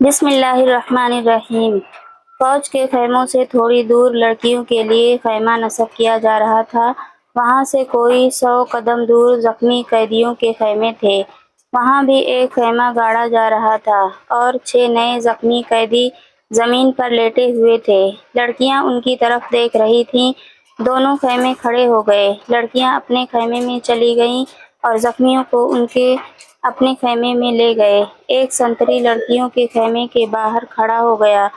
بسم اللہ الرحمن الرحیم۔ فوج کے خیموں سے تھوڑی دور لڑکیوں کے لیے خیمہ نصب کیا جا رہا تھا۔ وہاں سے کوئی 100 قدم دور زخمی قیدیوں کے خیمے تھے۔ وہاں بھی ایک خیمہ گاڑا جا رہا تھا اور 6 نئے زخمی قیدی زمین پر لیٹے ہوئے تھے۔ لڑکیاں ان کی طرف دیکھ رہی تھیں۔ دونوں خیمے کھڑے ہو گئے۔ لڑکیاں اپنے خیمے میں چلی گئیں اور زخمیوں کو ان کے اپنے خیمے میں لے گئے۔ ایک سنتری لڑکیوں کے خیمے کے باہر کھڑا ہو گیا۔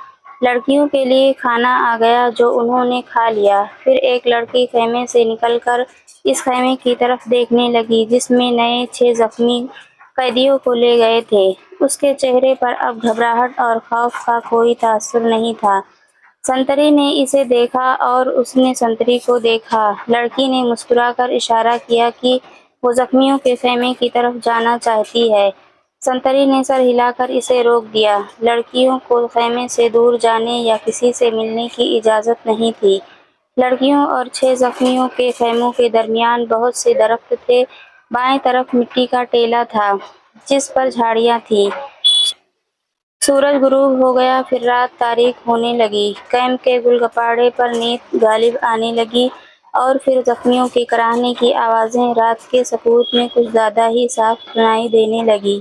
لڑکیوں کے لیے کھانا آ گیا جو انہوں نے کھا لیا۔ پھر ایک لڑکی خیمے سے نکل کر اس خیمے کی طرف دیکھنے لگی جس میں نئے 6 زخمی قیدیوں کو لے گئے تھے۔ اس کے چہرے پر اب گھبراہٹ اور خوف کا کوئی تاثر نہیں تھا۔ سنتری نے اسے دیکھا اور اس نے سنتری کو دیکھا۔ لڑکی نے مسکرا کر اشارہ کیا کہ وہ زخمیوں کے خیمے کی طرف جانا چاہتی ہے۔ سنتری نے سر ہلا کر اسے روک دیا۔ لڑکیوں کو خیمے سے دور جانے یا کسی سے ملنے کی اجازت نہیں تھی۔ لڑکیوں اور 6 زخمیوں کے خیموں کے درمیان بہت سے درخت تھے۔ بائیں طرف مٹی کا ٹیلہ تھا جس پر جھاڑیاں تھیں۔ سورج غروب ہو گیا، پھر رات تاریک ہونے لگی۔ کیمپ کے گلگپاڑے پر نیند غالب آنے لگی اور پھر زخمیوں کے کراہنے کی آوازیں رات کے سکوت میں کچھ زیادہ ہی صاف سنائی دینے لگیں۔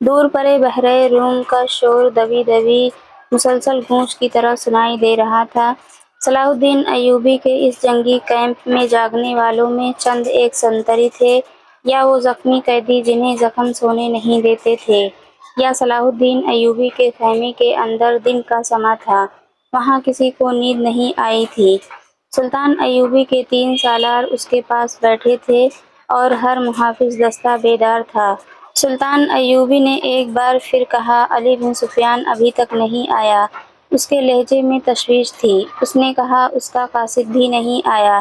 دور پرے بحرِ روم کا شور دبی دبی مسلسل گونج کی طرح سنائی دے رہا تھا۔ صلاح الدین ایوبی کے اس جنگی کیمپ میں جاگنے والوں میں چند ایک سنتری تھے، یا وہ زخمی قیدی جنہیں زخم سونے نہیں دیتے تھے، یا صلاح الدین ایوبی کے خیمے کے اندر دن کا سما تھا۔ وہاں کسی کو نیند نہیں آئی تھی۔ سلطان ایوبی کے 3 سالار اس کے پاس بیٹھے تھے اور ہر محافظ دستہ بیدار تھا۔ سلطان ایوبی نے ایک بار پھر کہا، علی بن سفیان ابھی تک نہیں آیا۔ اس کے لہجے میں تشویش تھی۔ اس نے کہا، اس کا قاصد بھی نہیں آیا۔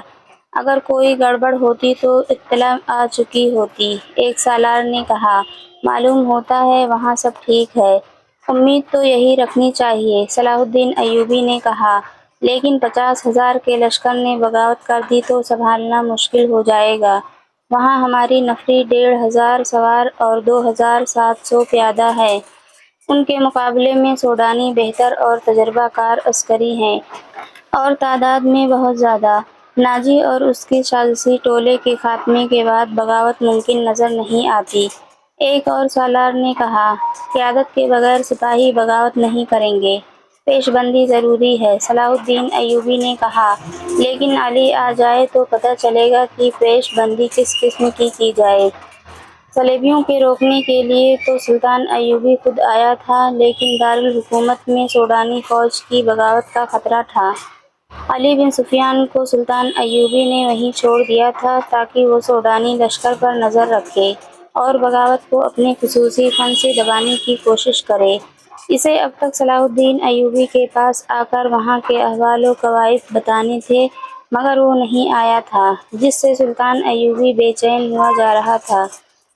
اگر کوئی گڑبڑ ہوتی تو اطلاع آ چکی ہوتی۔ ایک سالار نے کہا، معلوم ہوتا ہے وہاں سب ٹھیک ہے۔ امید تو یہی رکھنی چاہیے، صلاح الدین ایوبی نے کہا، لیکن 50,000 کے لشکر نے بغاوت کر دی تو سنبھالنا مشکل ہو جائے گا۔ وہاں ہماری نفری 1,500 سوار اور 2,700 پیادہ ہے۔ ان کے مقابلے میں سوڈانی بہتر اور تجربہ کار عسکری ہیں اور تعداد میں بہت زیادہ۔ ناجی اور اس کے سازشی ٹولے کے خاتمے کے بعد بغاوت ممکن نظر نہیں آتی۔ ایک اور سالار نے کہا، قیادت کے بغیر سپاہی بغاوت نہیں کریں گے۔ پیش بندی ضروری ہے، صلاح الدین ایوبی نے کہا، لیکن علی آ جائے تو پتہ چلے گا کہ پیش بندی کس قسم کی جائے۔ صلیبیوں کے روکنے کے لیے تو سلطان ایوبی خود آیا تھا، لیکن دارالحکومت میں سوڈانی فوج کی بغاوت کا خطرہ تھا۔ علی بن سفیان کو سلطان ایوبی نے وہیں چھوڑ دیا تھا تاکہ وہ سوڈانی لشکر پر نظر رکھے اور بغاوت کو اپنے خصوصی فن سے دبانے کی کوشش کرے۔ اسے اب تک صلاح الدین ایوبی کے پاس آ کر وہاں کے احوال و کوائف بتانے تھے، مگر وہ نہیں آیا تھا، جس سے سلطان ایوبی بے چین ہوا جا رہا تھا۔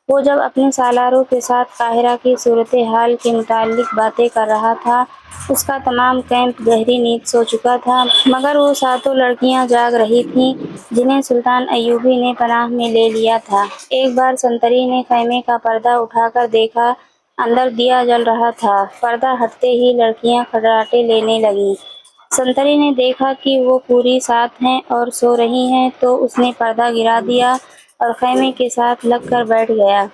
وہ جب اپنے سالاروں کے ساتھ قاہرہ کی صورتحال کے متعلق باتیں کر رہا تھا، اس کا تمام کیمپ گہری نیند سو چکا تھا، مگر وہ 7 لڑکیاں جاگ رہی تھیں جنہیں سلطان ایوبی نے پناہ میں لے لیا تھا۔ ایک بار سنتری نے خیمے کا پردہ اٹھا کر دیکھا، اندر دیا جل رہا تھا۔ پردہ ہٹتے ہی لڑکیاں خرراٹے لینے لگیں۔ سنتری نے دیکھا کہ وہ پوری 7 ہیں اور سو رہی ہیں تو اس نے پردہ گرا دیا اور خیمے کے ساتھ لگ کر بیٹھ گیا۔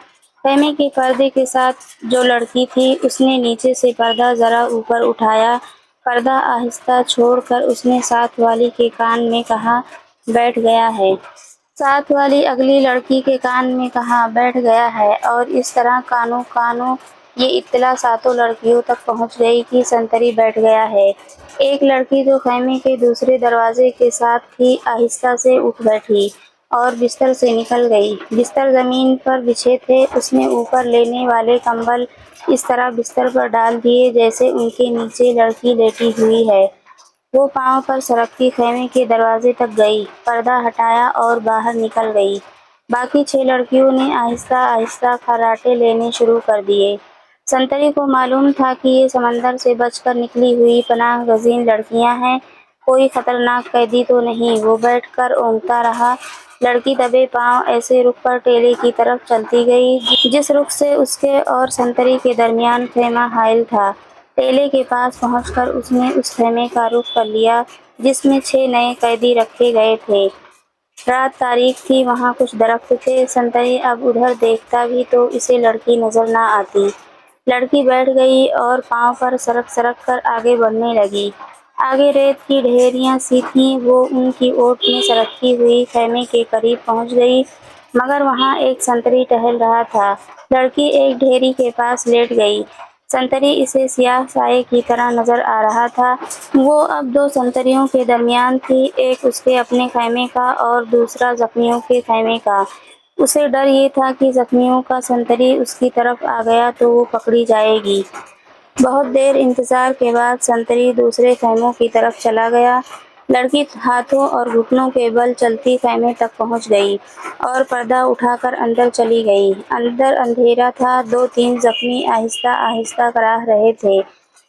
خیمے کے پردے کے ساتھ جو لڑکی تھی، اس نے نیچے سے پردہ ذرا اوپر اٹھایا۔ پردہ آہستہ چھوڑ کر اس نے ساتھ والی کے کان میں کہا، بیٹھ گیا ہے۔ ساتھ والی اگلی لڑکی کے کان میں کہا، بیٹھ گیا ہے، اور اس طرح کانوں کانوں یہ اطلاع 7 لڑکیوں تک پہنچ گئی کہ سنتری بیٹھ گیا ہے۔ ایک لڑکی جو خیمے کے دوسرے دروازے کے ساتھ تھی، آہستہ سے اٹھ بیٹھی اور بستر سے نکل گئی۔ بستر زمین پر بچھے تھے۔ اس نے اوپر لینے والے کمبل اس طرح بستر پر ڈال دیے جیسے ان کے نیچے لڑکی لیٹی ہوئی ہے۔ وہ پاؤں پر سرکتی خیمے کے دروازے تک گئی، پردہ ہٹایا اور باہر نکل گئی۔ باقی 6 لڑکیوں نے آہستہ آہستہ خراٹے لینے شروع کر دیے۔ سنتری کو معلوم تھا کہ یہ سمندر سے بچ کر نکلی ہوئی پناہ گزین لڑکیاں ہیں، کوئی خطرناک قیدی تو نہیں۔ وہ بیٹھ کر اونگتا رہا۔ لڑکی دبے پاؤں ایسے رخ پر ٹیلے کی طرف چلتی گئی جس رخ سے اس کے اور سنتری کے درمیان خیمہ حائل تھا۔ ٹیلے کے پاس پہنچ کر اس نے اس خیمے کا رخ کر لیا جس میں 6 نئے قیدی رکھے گئے تھے۔ رات تاریک تھی، وہاں کچھ درخت تھے۔ سنتری اب ادھر دیکھتا بھی تو اسے لڑکی نظر نہ آتی۔ لڑکی بیٹھ گئی اور پاؤں پر سرک سرک کر آگے بڑھنے لگی۔ آگے ریت کی ڈھیریاں سی تھیں، وہ ان کی اوٹ میں سرکتی ہوئی خیمے کے قریب پہنچ گئی، مگر وہاں ایک سنتری ٹہل رہا تھا۔ لڑکی ایک ڈھیری کے پاس لیٹ گئی۔ سنتری اسے سیاہ سائے کی طرح نظر آ رہا تھا۔ وہ اب 2 سنتریوں کے درمیان تھی، ایک اس کے اپنے خیمے کا اور دوسرا زخمیوں کے خیمے کا۔ اسے ڈر یہ تھا کہ زخمیوں کا سنتری اس کی طرف آ گیا تو وہ پکڑی جائے گی۔ بہت دیر انتظار کے بعد سنتری دوسرے خیموں کی طرف چلا گیا۔ لڑکی ہاتھوں اور گھٹنوں کے بل چلتی خیمے تک پہنچ گئی اور پردہ اٹھا کر اندر چلی گئی۔ اندر اندھیرا تھا، 2-3 زخمی آہستہ آہستہ کراہ رہے تھے۔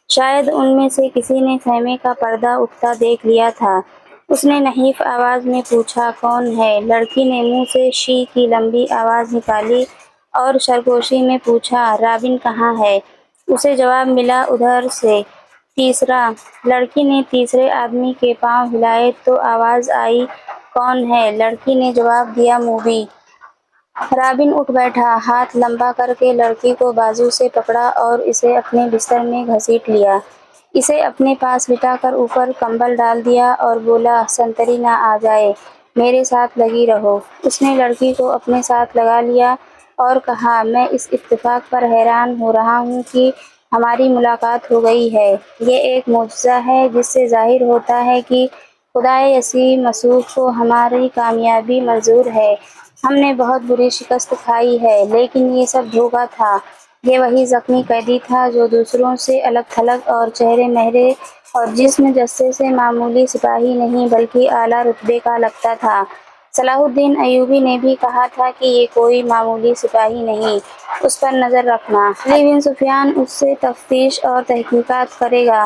شاید ان میں سے کسی نے خیمے کا پردہ اٹھتا دیکھ لیا تھا۔ اس نے نحیف آواز میں پوچھا، کون ہے؟ لڑکی نے منہ سے شی کی لمبی آواز نکالی اور سرگوشی میں پوچھا، رابن کہاں ہے؟ اسے جواب ملا، ادھر سے۔ تیسرا؟ لڑکی نے تیسرے آدمی کے پاؤں ہلائے تو آواز آئی، کون ہے؟ لڑکی نے جواب دیا، موبی۔ رابن اٹھ بیٹھا، ہاتھ لمبا کر کے لڑکی کو بازو سے پکڑا اور اسے اپنے بستر میں گھسیٹ لیا۔ اسے اپنے پاس لٹا کر اوپر کمبل ڈال دیا اور بولا، سنتری نہ آ جائے، میرے ساتھ لگی رہو۔ اس نے لڑکی کو اپنے ساتھ لگا لیا اور کہا، میں اس اتفاق پر حیران ہو رہا ہوں کہ ہماری ملاقات ہو گئی ہے۔ یہ ایک معجزہ ہے جس سے ظاہر ہوتا ہے کہ خدائے یسوع مسیح کو ہماری کامیابی منظور ہے۔ ہم نے بہت بری شکست کھائی ہے، لیکن یہ سب دھوکہ تھا۔ یہ وہی زخمی قیدی تھا جو دوسروں سے الگ تھلگ اور چہرے مہرے اور جسم جثے سے معمولی سپاہی نہیں بلکہ اعلیٰ رتبے کا لگتا تھا۔ صلاح الدین ایوبی نے بھی کہا تھا کہ یہ کوئی معمولی سپاہی نہیں، اس پر نظر رکھنا۔ علی بن سفیان اس سے تفتیش اور تحقیقات کرے گا۔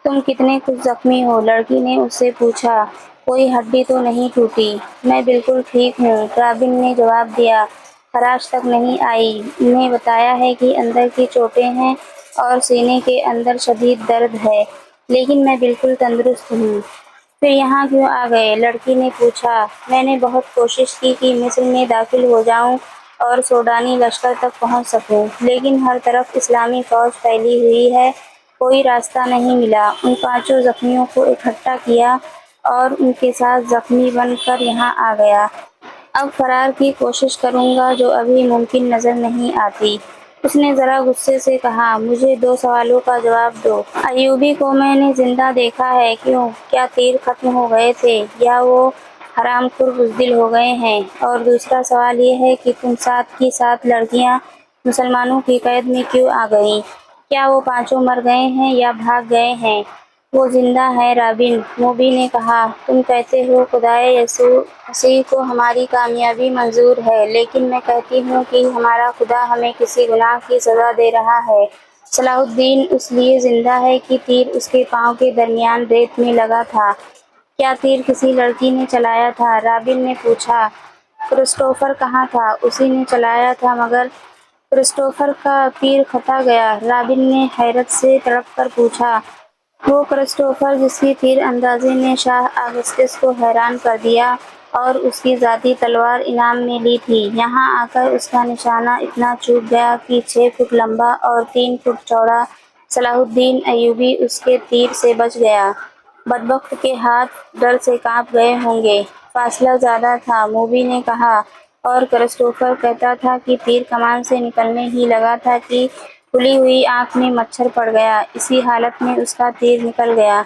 تم کتنے کچھ زخمی ہو؟ لڑکی نے اس سے پوچھا، کوئی ہڈی تو نہیں ٹوٹی؟ میں بالکل ٹھیک ہوں، رابن نے جواب دیا، خراش تک نہیں آئی۔ انہیں بتایا ہے کہ اندر کی چوٹیں ہیں اور سینے کے اندر شدید درد ہے، لیکن میں بالکل تندرست ہوں۔ پھر یہاں کیوں آ گئے؟ لڑکی نے پوچھا، میں نے بہت کوشش کی کہ مصر میں داخل ہو جاؤں اور سوڈانی لشکر تک پہنچ سکوں، لیکن ہر طرف اسلامی فوج پھیلی ہوئی ہے، کوئی راستہ نہیں ملا۔ ان 5 زخمیوں کو اکٹھا کیا اور ان کے ساتھ زخمی بن کر یہاں آ گیا۔ اب فرار کی کوشش کروں گا جو ابھی ممکن نظر نہیں آتی۔ اس نے ذرا غصے سے کہا، مجھے 2 سوالوں کا جواب دو۔ ایوبی کو میں نے زندہ دیکھا ہے، کیوں؟ کیا تیر ختم ہو گئے تھے یا وہ حرام خور بزدل ہو گئے ہیں؟ اور دوسرا سوال یہ ہے کہ تم ساتھ کی ساتھ لڑکیاں مسلمانوں کی قید میں کیوں آ گئیں؟ کیا وہ 5 مر گئے ہیں یا بھاگ گئے ہیں؟ وہ زندہ ہیں، رابن، موبی نے کہا۔ تم کہتے ہو خدائے یسوع مسیح کو ہماری کامیابی منظور ہے، لیکن میں کہتی ہوں کہ ہمارا خدا ہمیں کسی گناہ کی سزا دے رہا ہے۔ صلاح الدین اس لیے زندہ ہے کہ تیر اس کے پاؤں کے درمیان ریت میں لگا تھا۔ کیا تیر کسی لڑکی نے چلایا تھا؟ رابن نے پوچھا۔ کرسٹوفر کہاں تھا؟ اسی نے چلایا تھا، مگر کرسٹوفر کا تیر خطا گیا، رابن نے حیرت سے تڑپ کر پوچھا۔ وہ کرسٹوفر جس کی تیر اندازی نے شاہ آگسٹس کو حیران کر دیا اور اس کی ذاتی تلوار انعام میں لی تھی، یہاں آ کر اس کا نشانہ اتنا چوک گیا کہ 6 فٹ لمبا اور 3 فٹ چوڑا۔ صلاح الدین ایوبی اس کے تیر سے بچ گیا۔ بدبخت کے ہاتھ ڈر سے کانپ گئے ہوں گے۔ فاصلہ زیادہ تھا، موبی نے کہا، اور کرسٹوفر کہتا تھا کہ تیر کمان سے نکلنے ہی لگا تھا کہ کھلی ہوئی آنکھ میں مچھر پڑ گیا، اسی حالت میں اس کا تیر نکل گیا۔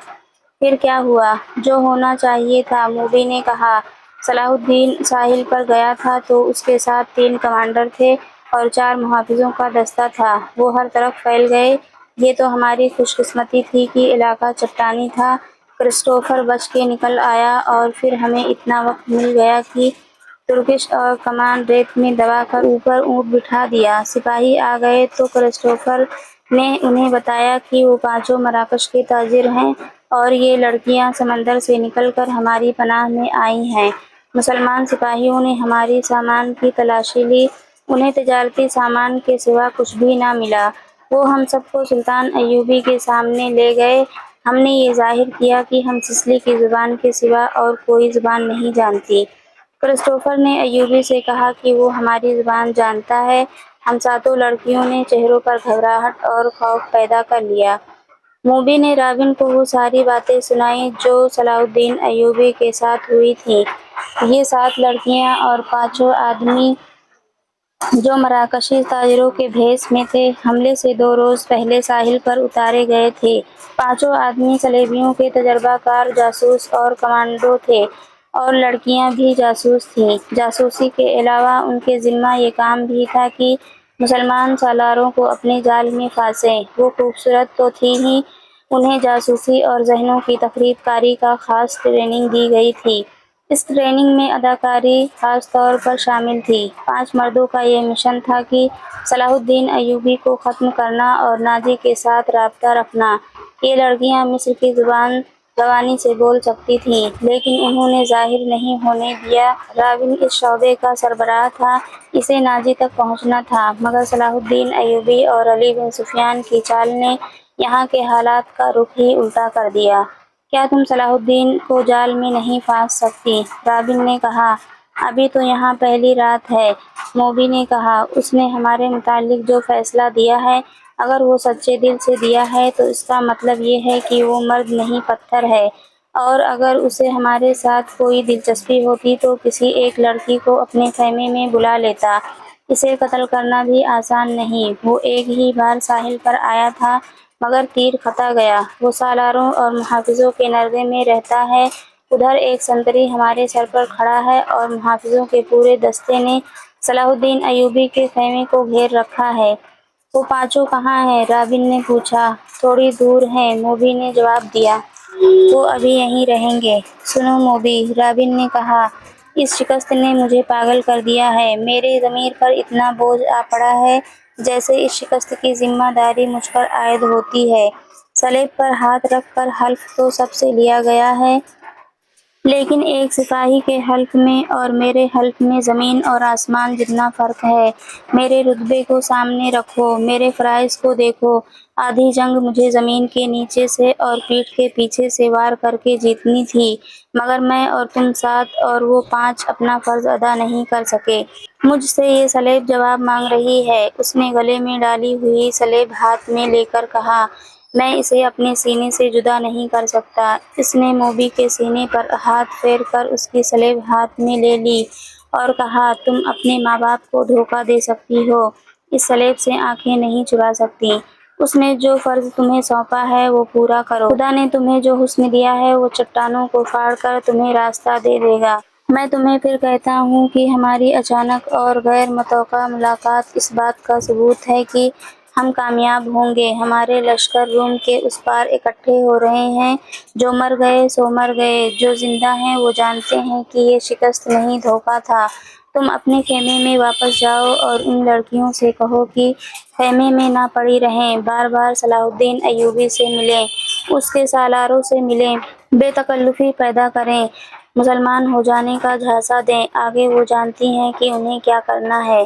پھر کیا ہوا؟ جو ہونا چاہیے تھا، موبی نے کہا۔ صلاح الدین ساحل پر گیا تھا تو اس کے ساتھ 3 کمانڈر تھے اور 4 محافظوں کا دستہ تھا۔ وہ ہر طرف پھیل گئے۔ یہ تو ہماری خوش قسمتی تھی کہ علاقہ چٹانی تھا، کرسٹوفر بچ کے نکل آیا اور پھر ہمیں اتنا وقت مل گیا کہ ترکش اور کمان ریت میں دبا کر اوپر اونٹ بٹھا دیا۔ سپاہی آ گئے تو کرسٹوفر نے انہیں بتایا کہ وہ 5 مراکش کے تاجر ہیں اور یہ لڑکیاں سمندر سے نکل کر ہماری پناہ میں آئی ہیں۔ مسلمان سپاہیوں نے ہماری سامان کی تلاشی لی، انہیں تجارتی سامان کے سوا کچھ بھی نہ ملا۔ وہ ہم سب کو سلطان ایوبی کے سامنے لے گئے۔ ہم نے یہ ظاہر کیا کہ ہم سسلی کی زبان کے سوا اور کوئی زبان نہیں جانتی۔ کرسٹوفر نے ایوبی سے کہا کہ وہ ہماری زبان جانتا ہے۔ ہم ساتوں لڑکیوں نے چہروں پر گھبراہٹ اور خوف پیدا کر لیا۔ موبی نے رابن کو وہ ساری باتیں سنائیں جو صلاح الدین ایوبی کے ساتھ ہوئی تھیں۔ یہ 7 لڑکیاں اور 5 آدمی جو مراکشی تاجروں کے بھیس میں تھے، حملے سے 2 روز پہلے ساحل پر اتارے گئے تھے۔ 5 آدمی صلیبیوں کے تجربہ کار جاسوس اور کمانڈو تھے اور لڑکیاں بھی جاسوس تھیں۔ جاسوسی کے علاوہ ان کے ذمہ یہ کام بھی تھا کہ مسلمان سالاروں کو اپنے جال میں پھانسیں۔ وہ خوبصورت تو تھیں ہی، انہیں جاسوسی اور ذہنوں کی تخریب کاری کا خاص ٹریننگ دی گئی تھی۔ اس ٹریننگ میں اداکاری خاص طور پر شامل تھی۔ 5 مردوں کا یہ مشن تھا کہ صلاح الدین ایوبی کو ختم کرنا اور ناجی کے ساتھ رابطہ رکھنا۔ یہ لڑکیاں مصر کی زبان زبانی سے بول سکتی تھیں، لیکن انہوں نے ظاہر نہیں ہونے دیا۔ رابن اس شعبے کا سربراہ تھا، اسے ناجی تک پہنچنا تھا، مگر صلاح الدین ایوبی اور علی بن سفیان کی چال نے یہاں کے حالات کا رخ ہی الٹا کر دیا۔ کیا تم صلاح الدین کو جال میں نہیں پھانس سکتی؟ رابن نے کہا۔ ابھی تو یہاں پہلی رات ہے۔ موبی نے کہا۔ اس نے ہمارے متعلق جو فیصلہ دیا ہے، اگر وہ سچے دل سے دیا ہے تو اس کا مطلب یہ ہے کہ وہ مرد نہیں پتھر ہے، اور اگر اسے ہمارے ساتھ کوئی دلچسپی ہوتی تو کسی ایک لڑکی کو اپنے خیمے میں بلا لیتا۔ اسے قتل کرنا بھی آسان نہیں۔ وہ ایک ہی بار ساحل پر آیا تھا، مگر تیر خطا گیا۔ وہ سالاروں اور محافظوں کے نردے میں رہتا ہے۔ ادھر ایک سنتری ہمارے سر پر کھڑا ہے اور محافظوں کے پورے دستے نے صلاح الدین ایوبی کے خیمے کو گھیر رکھا ہے۔ وہ 5 کہاں ہیں؟ رابن نے پوچھا۔ تھوڑی دور ہیں، موبی نے جواب دیا۔ وہ ابھی یہیں رہیں گے۔ سنو موبی، رابن نے کہا، اس شکست نے مجھے پاگل کر دیا ہے۔ میرے ضمیر پر اتنا بوجھ آ پڑا ہے جیسے اس شکست کی ذمہ داری مجھ پر عائد ہوتی ہے۔ صلیب پر ہاتھ رکھ کر حلف تو سب سے لیا گیا ہے، لیکن ایک سپاہی کے حلف میں اور میرے حلف میں زمین اور آسمان جتنا فرق ہے۔ میرے رتبے کو سامنے رکھو، میرے فرائض کو دیکھو۔ آدھی جنگ مجھے زمین کے نیچے سے اور پیٹھ کے پیچھے سے وار کر کے جیتنی تھی، مگر میں اور تم 7 اور وہ 5 اپنا فرض ادا نہیں کر سکے۔ مجھ سے یہ صلیب جواب مانگ رہی ہے۔ اس نے گلے میں ڈالی ہوئی صلیب ہاتھ میں لے کر کہا، میں اسے اپنے سینے سے جدا نہیں کر سکتا۔ اس نے موبی کے سینے پر ہاتھ پھیر کر اس کی صلیب ہاتھ میں لے لی اور کہا، تم اپنے ماں باپ کو دھوکہ دے سکتی ہو، اس صلیب سے آنکھیں نہیں چرا سکتی۔ اس نے جو فرض تمہیں سونپا ہے وہ پورا کرو۔ خدا نے تمہیں جو حسن دیا ہے وہ چٹانوں کو پھاڑ کر تمہیں راستہ دے دے گا۔ میں تمہیں پھر کہتا ہوں کہ ہماری اچانک اور غیر متوقع ملاقات اس بات کا ثبوت ہے کہ ہم کامیاب ہوں گے۔ ہمارے لشکر روم کے اس پار اکٹھے ہو رہے ہیں۔ جو مر گئے سو مر گئے، جو زندہ ہیں وہ جانتے ہیں کہ یہ شکست نہیں، دھوکہ تھا۔ تم اپنے خیمے میں واپس جاؤ اور ان لڑکیوں سے کہو کہ خیمے میں نہ پڑی رہیں، بار بار صلاح الدین ایوبی سے ملیں، اس کے سالاروں سے ملیں، بے تکلفی پیدا کریں، مسلمان ہو جانے کا جھانسا دیں۔ آگے وہ جانتی ہیں کہ انہیں کیا کرنا ہے۔